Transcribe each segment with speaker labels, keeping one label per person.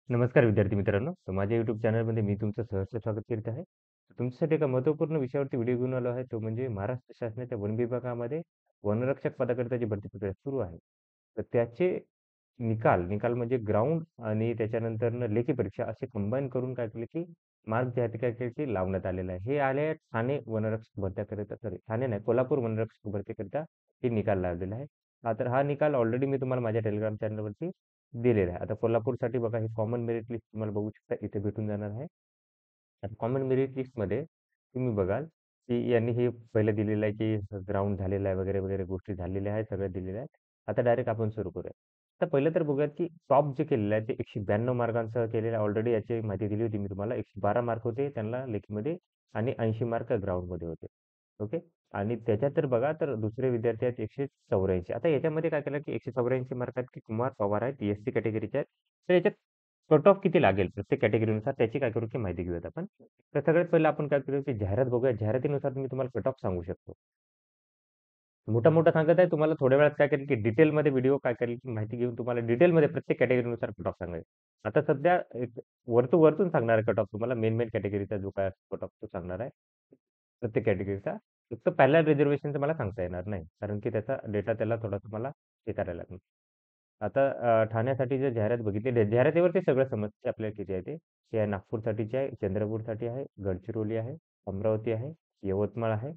Speaker 1: नमस्कार विद्यार्थी मित्रांनो. तर माझ्या YouTube चॅनलमध्ये मी तुमचं सहर्ष स्वागत करीत आहे. तुमच्यासाठी एका महत्त्वपूर्ण विषयावरती व्हिडिओ घेऊन आलो आहे. तो म्हणजे महाराष्ट्र शासनाच्या वन विभागामध्ये वनरक्षक पदाकरिता जी भरती प्रक्रिया सुरू आहे. तर त्याचे निकाल म्हणजे ग्राउंड आणि त्याच्यानंतरनं लेखी परीक्षा असे कंबाईन करून काय केले, की मार्क जे आहे ते काय केले, की लावण्यात आलेलं आहे. हे आले आहे ठाणे वनरक्षक भरत्याकरिता सॉरी ठाणे नाही, कोल्हापूर वनरक्षक भरतीकरिता हे निकाल लावलेला आहे. तर हा निकाल ऑलरेडी मी तुम्हाला माझ्या टेलिग्राम चॅनलवरती दिलेलं आहे. आता कोल्हापूरसाठी बघा ही कॉमन मेरिट लिस्ट तुम्हाला बघू शकता इथे भेटून जाणार आहे. आता कॉमन मेरिट लिस्टमध्ये तुम्ही बघाल, की यांनी हे पहिलं दिलेलं आहे, की ग्राउंड झालेलं आहे वगैरे, वगैरे गोष्टी झालेल्या आहेत, सगळ्या दिलेल्या आहेत. आता डायरेक्ट आपण सुरू करूया. तर पहिलं तर बघूयात, की टॉप जे केलेलं आहे ते 192 मार्कांसह केलेलं आहे. ऑलरेडी याची माहिती दिली होती मी तुम्हाला. 112 मार्क होते त्यांना लेखीमध्ये आणि 80 मार्क ग्राउंडमध्ये होते. ओके. आणि त्याच्यात तर बघा तर दुसरे विद्यार्थी आहेत 184. आता याच्यामध्ये काय केलं, की 184 मार्क आहेत, की कुमार पवार आहेत, एस-सी कॅटेगरीचे आहेत. तर याच्यात कट ऑफ किती लागेल प्रत्येक कॅटेगरीनुसार त्याची काय करू, की माहिती घेऊयात आपण. तर सगळ्यात पहिलं आपण काय करू, की जाहिरात बघूया. जाहिरातीनुसार मी तुम्हाला कट ऑफ सांगू शकतो. मोठा-मोठा सांगत आहे तुम्हाला थोड्या वेळात काय करेल, की डिटेलमध्ये व्हिडिओ काय करेल, की माहिती घेऊन तुम्हाला डिटेलमध्ये प्रत्येक कॅटेगरीनुसार कट ऑफ सांगेल. आता सध्या एक वरतून सांगणार आहे कट ऑफ तुम्हाला मेन कॅटेगरीचा जो काय कट ऑफ तो सांगणार आहे. प्रत्येक कॅटेगरीचा. फक्त पहिल्या रिझर्व्हेशनचं मला सांगता येणार नाही. कारण की त्याचा डेटा त्याला थोडासा मला हे करायला लागेल. आता ठाण्यासाठी जर जाहिरात बघितली, जाहिरातीवरती सगळं समजते आपल्याला किती आहे ते. ते आहे नागपूरसाठीची आहे, चंद्रपूरसाठी आहे, गडचिरोली आहे, अमरावती आहे, यवतमाळ आहे,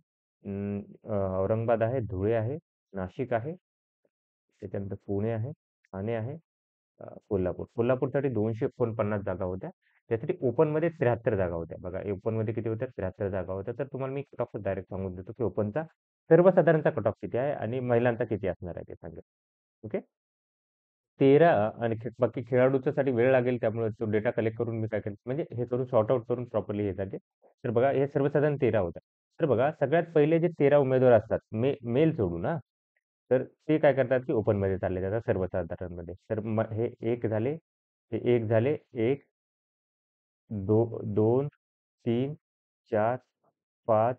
Speaker 1: औरंगाबाद आहे, धुळे आहे, नाशिक आहे, त्याच्यानंतर पुणे आहे, ठाणे आहे, कोल्हापूर. कोल्हापूरसाठी 249 जागा होत्या. त्यासाठी ओपनमध्ये 73 जागा होत्या. बघा ओपनमध्ये किती होत्या? 73 जागा होत्या. तर तुम्हाला मी कट ऑफ डायरेक्ट सांगून देतो, की ओपनचा सर्वसाधारणचा कट ऑफ किती आहे आणि महिलांचा किती असणार आहे ते सांगेल. ओके. 13 आणि बाकी खेळाडूच्यासाठी वेळ लागेल त्यामुळे तो डेटा कलेक्ट करून मी काय करेन म्हणजे हे करून सॉर्ट आउट करून प्रॉपरली हे झाले. तर बघा हे सर्वसाधारण 13 होत्या. तर बघा सगळ्यात पहिले जे 13 उमेदवार असतात मेल सोडून हां. तर ते काय करतात, की ओपनमध्ये चालले जातात सर्वसाधारणमध्ये. तर मग हे 1 झाले, हे 1 झाले. 1, 2, 3, 4, 5,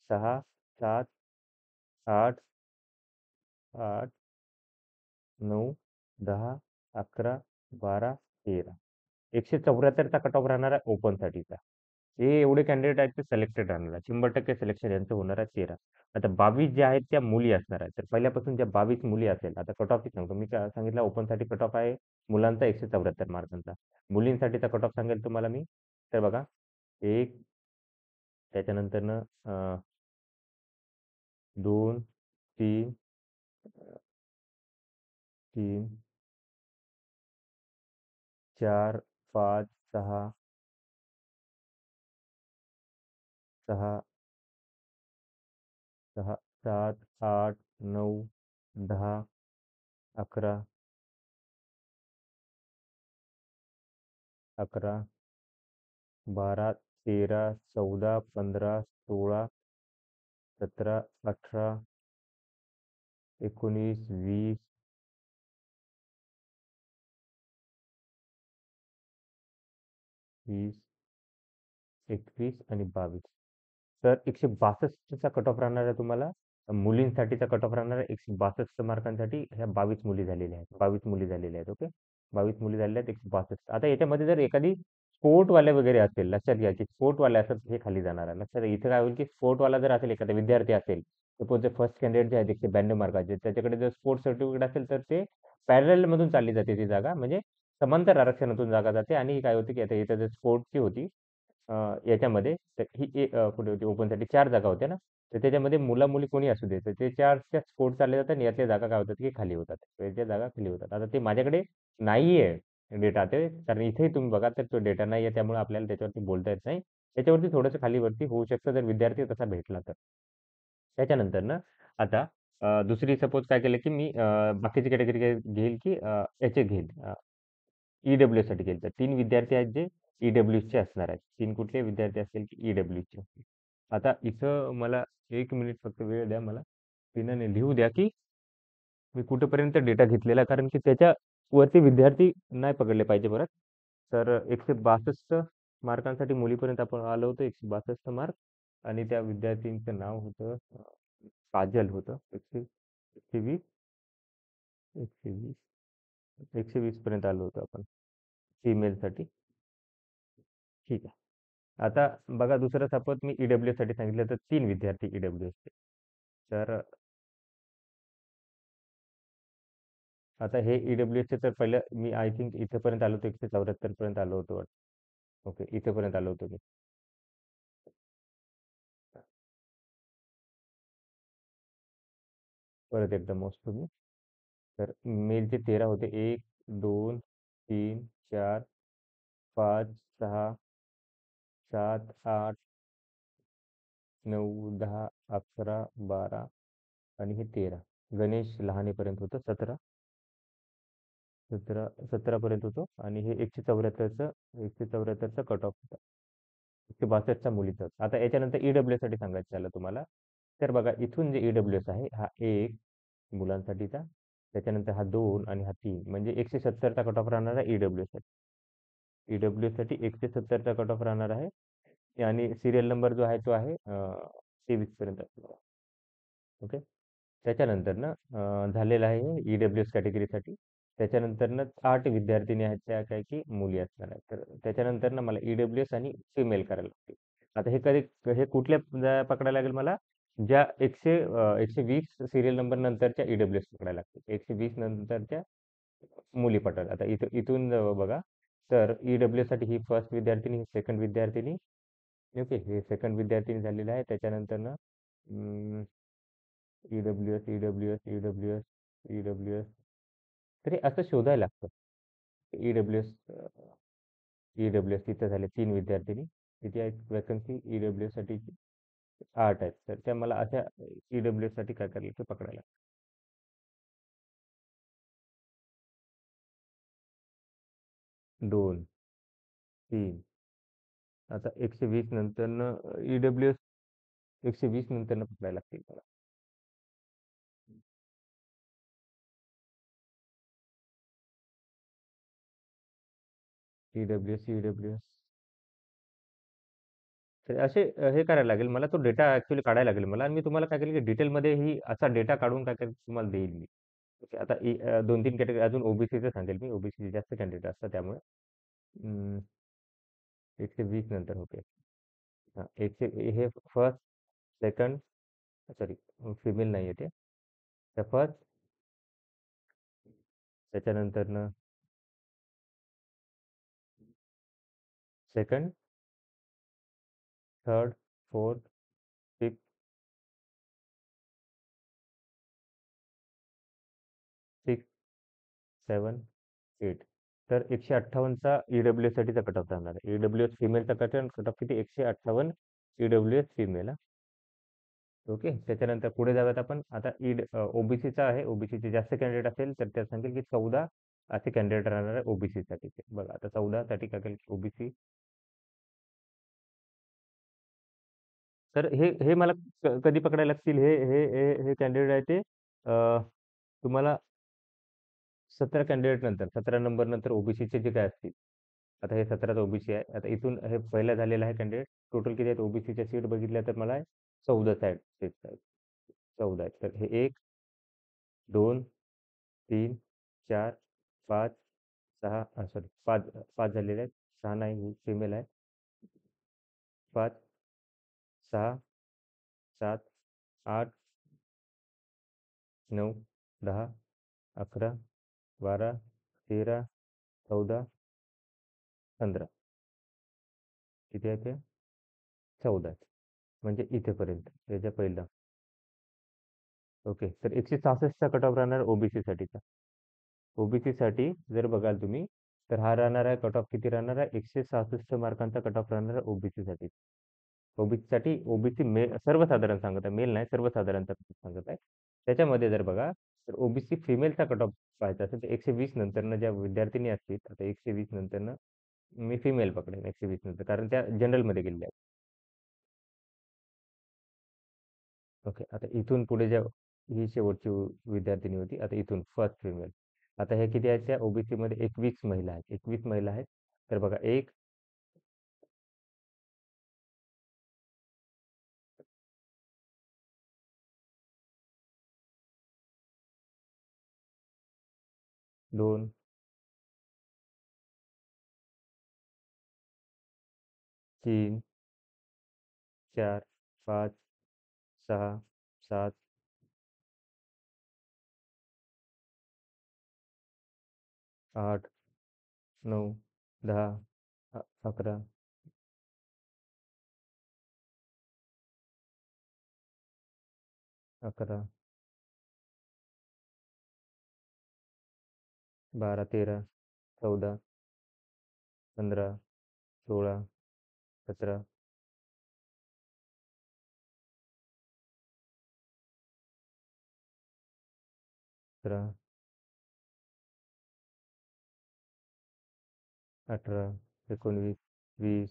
Speaker 1: 6, 7, 8, 8, 9, 10, 11, 12, 13. 174चा कट ऑफ राहणार आहे ओपनसाठीचा. हे एवढे कॅन्डिडेट आहेत ते सिलेक्टेड राहणार आहे. 100% सिलेक्शन यांचं होणार आहे 13. आता 22 ज्या आहेत त्या मुली असणार आहेत. तर पहिल्यापासून ज्या 22 मुली असेल, आता कट ऑफ सांगतो. मी काय सांगितलं ओपनसाठी कट ऑफ आहे मुलांचा 174 मार्कांचा. मुलींसाठीचा कट ऑफ सांगेल तुम्हाला मी. तर बघा 1 त्याच्यानंतरनं 2, 3, 3, 4, 5, 6, 6, 6, 7, 8, 9, 10, 11, 11, 12, 13, 14, 15, 16, 17, 18, 19, 20, 20, 21 आणि 22. तर 162चा कट ऑफ राहणार आहे तुम्हाला. मुलींसाठीचा कट ऑफ राहणार आहे 162 मार्कांसाठी ह्या 22 मुली झालेल्या आहेत. 22 मुली झालेल्या आहेत. ओके. 22 मुली झालेल्या आहेत 162. आता याच्यामध्ये जर एखादी स्पोर्टवाले वगैरे असेल, लक्षात घ्या, की स्पोर्टवाले असेल हे खाली जाणार आहे. लक्षात घ्या. इथं काय होईल, की स्पोर्टवाला जर असेल एखादा विद्यार्थी असेल, सपोज जे फर्स्ट कॅन्डिडेट जे आहेत 192 मार्काचे, त्याच्याकडे जर स्पोर्ट्स सर्टिफिकेट असेल, तर ते पॅरललमधून चालली जाते ती जागा. म्हणजे समांतर आरक्षणातून जागा जाते आणि काय होते, की आता इथं जर स्पोर्ट्सची होती याच्यामध्ये तर ही कुठे होती ओपनसाठी 4 जागा होत्या ना, तर त्याच्यामध्ये मुला-मुली कोणी असू दे, तर ते 4च्या स्पोर्ट चालले जातात आणि यातल्या जागा काय होतात, की खाली होतात. याच्या जागा खाली होतात. आता ते माझ्याकडे नाहीये डेटा ते, कारण इथेही तुम्ही बघा तर तो डेटा नाहीये त्यामुळे आपल्याला त्याच्यावरती बोलता येत नाही. त्याच्यावरती थोडंसं खाली-वरती होऊ शकतं जर विद्यार्थी तसा भेटला तर. त्याच्यानंतर ना आता दुसरी सपोज काय केलं, की मी बाकीची कॅटेगरी घेईल, की याचे घेईल ई-डब्ल्यू-एससाठी घेईल. तर 3 विद्यार्थी आहेत जे ई-डब्ल्यू-एसचे असणार आहेत. 3 कुठले विद्यार्थी असतील, की ई-डब्ल्यू-एसचे असतील. आता इथं मला 1 मिनिट फक्त वेळ द्या मला. पेनाने लिहू द्या, की मी कुठेपर्यंत डेटा घेतलेला आहे. कारण की त्याच्यावरती विद्यार्थी नाही पकडले पाहिजे परत. तर 162 मार्कांसाठी मुलीपर्यंत आपण आलो होतो. 162 मार्क आणि त्या विद्यार्थींचं नाव होतं काजल होतं. 120, 120, 120 पर्यंत आलो होतो आपण. फिमेलसाठी. ठीक आहे. आता बघा दुसरं सपोज मी ईडब्ल्यूएससाठी सांगितलं तर 3 विद्यार्थी ईडब्ल्यूएसचे. तर आता हे ईडब्ल्यूएसचे तर पहिलं मी आय थिंक इथेपर्यंत आलो होतो 174 पर्यंत आलो होतो वाटतं. ओके, इथेपर्यंत आलो होतो मी. परत एकदा मोजतो मी. तर मेलचे 13 होते. 1, 2, 3, 4, 5, 6, 7, 8, 9, 10, 11, 12 आणि हे 13. गणेश लहानेपर्यंत होतं 17, 17 पर्यंत होतो आणि हे 174चा कट ऑफ होता. 162च्या मुलीचं. आता याच्यानंतर ईडब्ल्यूएस साठी सांगायचं झालं तुम्हाला. तर बघा इथून जे ईडब्ल्यूएस आहे हा 1 मुलांसाठीचा, त्याच्यानंतर हा 2 आणि हा 3 म्हणजे 170चा कट ऑफ राहणार आहे ईडब्ल्यूएस साठी. ईडब्ल्यूएस साठी 170चा कट ऑफ राहणार आहे आणि सिरियल नंबर जो आहे तो आहे 23 पर्यंत. ओके. त्याच्यानंतर ना झालेलं आहे ईडब्ल्यूएस कॅटेगरीसाठी. त्याच्यानंतर ना 8 विद्यार्थिनी आहेत त्या काय की मुली असणार आहेत. तर त्याच्यानंतर ना मला ईडब्ल्यूएस आणि फिमेल करायला लागतील. आता हे कधी हे कुठल्या पकडायला लागेल मला? ज्या 120 सिरियल नंबर नंतरच्या ईडब्ल्यूएस पकडायला लागतील. 120 नंतरच्या मुली पकडायला. आता इथून बघा. तर ईडब्ल्यूएस साठी ही फर्स्ट विद्यार्थिनी, ही सेकंड विद्यार्थिनी. ओके. हे सेकंड विद्यार्थिनी झालेलं आहे. त्याच्यानंतर ना ईडब्ल्यूएस, ईडब्ल्यूएस, ईडब्ल्यूएस, ईडब्ल्यूएस. तर हे असं शोधायला लागतं. ईडब्ल्यूएस, ईडब्ल्यूएस तिथे झाले 3 विद्यार्थिनी. किती आहेत वॅकन्सी ईडब्ल्यूएस साठी? 8 आहेत. तर त्या मला अशा ईडब्ल्यूएस साठी काय करायला ते पकडायला. 2, 3. आता 120 नंतर ईडब्ल्यूएस 120 नंतर पकडायला लागतील मला. EWS, EWS. तर असे हे करायला लागेल मला. तो डेटा ऍक्च्युअली काढायला लागेल मला आणि मी तुम्हाला काय करेल की डिटेलमध्ये ही असा डेटा काढून काय करेल तुम्हाला देईल मी. ओके. आता 2-3 कॅटेगरी अजून ओबीसीचं सांगेल मी. ओबीसी जास्त कॅन्डिडेट असतात त्यामुळे. 120 नंतर ओके. हां, हे फर्स्ट, सेकंड, सॉरी फिमेल नाही आहे ते. तर फर्स्ट, त्याच्यानंतरनं सेकंड, थर्ड, फोर्थ, फिफ्थ, 6, 7, 8. तर 158चा ईडब्ल्यूएस साठीचा कट ऑफ राहणार आहे. ईडब्ल्यूएस फिमेलचा कट ऑफ किती? 158 ईडब्ल्यूएस फिमेल. ओके. त्याच्यानंतर पुढे जाऊयात आपण. आता ओबीसीचा आहे. ओबीसीचे जास्त कॅन्डिडेट असेल तर त्यात सांगेल की 14 असे कॅन्डिडेट राहणार आहे ओबीसी साठीचे. बघा आता 14 साठी काय करेल ओबीसी. तर हे मला कधी पकडायला लागतील हे हे हे हे कॅन्डिडेट आहे ते तुम्हाला 17 कॅन्डिडेट नंतर 17 नंबर नंतर ओबीसीचे जे काय असतील. आता हे 17 ओबीसी आहे. आता इथून हे पहिला झालेला आहे कॅन्डिडेट. टोटल किती आहेत ओबीसीच्या सीट बघितल्या तर मला 14 आहेत सीट्स आहेत. 14 आहेत. तर हे 1, 2, 3, 4, 5, 6 सॉरी 5 झालेले आहेत. 6 नाही ही फिमेल आहे. 5, 6, 7, 8, 9, 10, 11, 12, 13, 14, 15. किती आहे ते? 14 आहेत. म्हणजे इथेपर्यंत याच्या पहिला. ओके. तर 166चा कट ऑफ राहणार ओबीसी साठीचा. ओबीसी साठी जर बघाल तुम्ही तर हा राहणार आहे कट ऑफ किती राहणार आहे? 166 मार्कांचा कट ऑफ राहणार आहे ओबीसी साठी. ओबीसी साठी ओबीसी सर्वसाधारण सांगत आहे. मेल नाही, सर्वसाधारणचा सांगत आहे. त्याच्यामध्ये जर बघा तर ओबीसी फिमेलचा कट ऑफ पाहायचा असेल तर 120 नंतरनं ज्या विद्यार्थिनी असतील आता 120 नंतरनं मी फिमेल पकडेन 120 नंतर कारण त्या जनरलमध्ये गेलेल्या आहेत. ओके. आता इथून पुढे ज्या ही शेवटची विद्यार्थिनी होती. आता इथून फर्स्ट फिमेल. आता हे किती आहेत त्या ओबीसी मध्ये 21 महिला आहेत. 21 महिला आहेत. तर बघा 1, 2, 3, 4, 5, 6, 7, 8, 9, 10, 11, 11, 12, 13, 14, 15, 16, 17, 17, 18, 19, 20,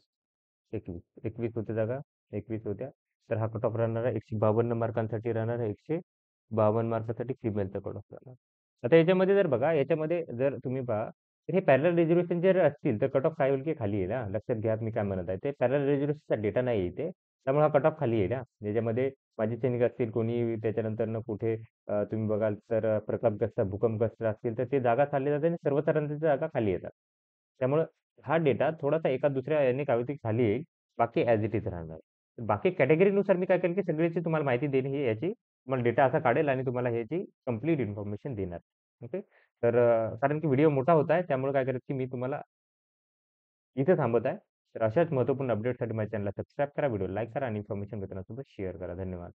Speaker 1: 21. 21 होत्या जागा, 21 होत्या. तर हा कट ऑफ राहणार आहे 152 मार्कांसाठी राहणार आहे. 152 मार्कासाठी फिमेलचा कट ऑफ राहणार. आता याच्यामध्ये जर बघा, याच्यामध्ये जर तुम्ही पहा, तर हे पॅरलल रिझर्व्हेशन जर असतील, तर कट ऑफ काय होईल की खाली येईल हां. लक्षात घ्या मी काय म्हणत आहे. ते पॅरलल रिझर्व्हेशनचा डेटा नाही आहे इथे. त्यामुळे हा कट ऑफ खाली येईल हां. याच्यामध्ये माझे सैनिक असतील, कोणी त्याच्यानंतरनं कुठे तुम्ही बघाल तर प्रतापगस्त, भूकंपग्रस्त असतील, तर ते जागा चालली जाते आणि सर्वसाधारणतः जागा खाली येतात. त्यामुळं हा डेटा थोडासा एका दुसऱ्या याने काय होईल खाली येईल. बाकी ॲज इट इज राहणार. बाकी कॅटेगरीनुसार मी काय करेन, की सगळ्याची तुम्हाला माहिती देईन ही याची. तुम्हाला डेटा असा काढेल आणि तुम्हाला ह्याची कंप्लीट इन्फॉर्मेशन देणार. ओके. तर कारण की व्हिडिओ मोठा होत आहे, त्यामुळे काय करायचं, की मी तुम्हाला इथे थांबत आहे. तर अशाच महत्त्वपूर्ण अपडेटसाठी माझ्या चॅनलला सबस्क्राईब करा, व्हिडिओ लाईक करा आणि इन्फॉर्मेशन मित्रांसोबत शेअर करा. धन्यवाद.